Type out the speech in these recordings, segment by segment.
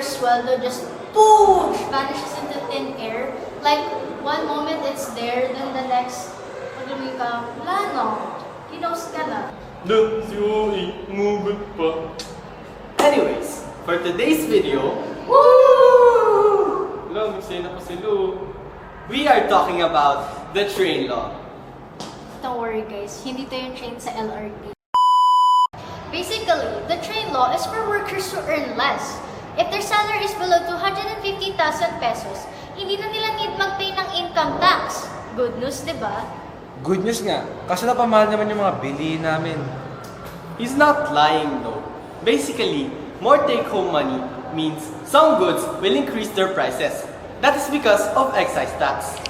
your sweldo just poosh vanishes into thin air. Like, one moment it's there, then the next, pag-uwi ka, wala no. Kinos ka na. Look, si Oi, umugot pa. Anyways, for today's video, Woo! wala, magsaya na pa si Lu. We are talking about the train law. Don't worry guys, hindi to yung train sa LRT. Basically, the train law is for workers to earn less. If their salary is below 250,000 pesos, hindi na nila need mag-pay ng income tax. Good news, di ba? Good news nga, kaso napamahal naman yung mga bili namin. He's not lying though. Basically, more take-home money means some goods will increase their prices. That is because of excise tax.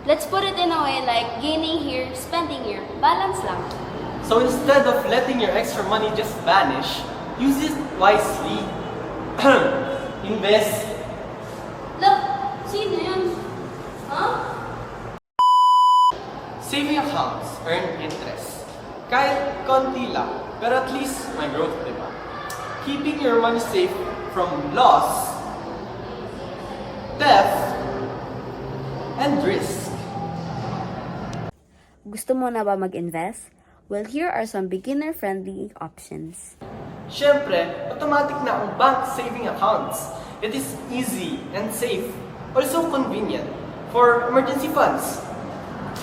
Let's put it in a way like gaining here, spending here. Balance lang. So instead of letting your extra money just vanish, use it wisely. Invest. Look, sino yun? Huh? Saving accounts earn interest. Kahit konti lang, pero at least may growth, di ba? Keeping your money safe from loss, theft, and risk. Gusto mo na ba mag-invest? Well, here are some beginner-friendly options. Siyempre, automatic na ang bank saving accounts. It is easy and safe, also convenient for emergency funds.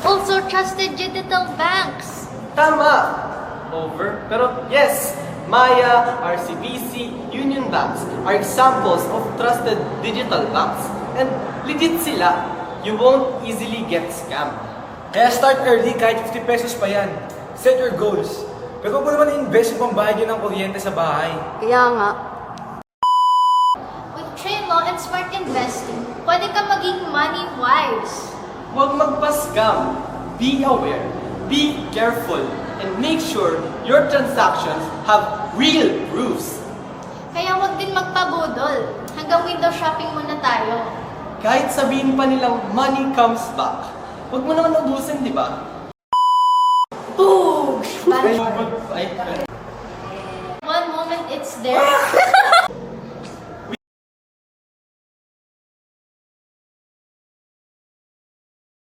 Also, trusted digital banks. Tama! Over. Pero yes, Maya, RCBC, Union Banks are examples of trusted digital banks. And legit sila. You won't easily get scammed. Kaya start early kahit 50 pesos pa yan. Set your goals. Pero kung naman invest yung pambayad yun ng kuryente sa bahay. Kaya nga, With train law and smart investing, pwede ka maging money-wise. Huwag magpa-scam. Be aware, be careful, and make sure your transactions have real proofs. Kaya wag din magpabudol. Hanggang window shopping muna tayo. Kahit sabihin pa nilang money comes back, huwag mo naman ubusin, di ba? Boom! Ay,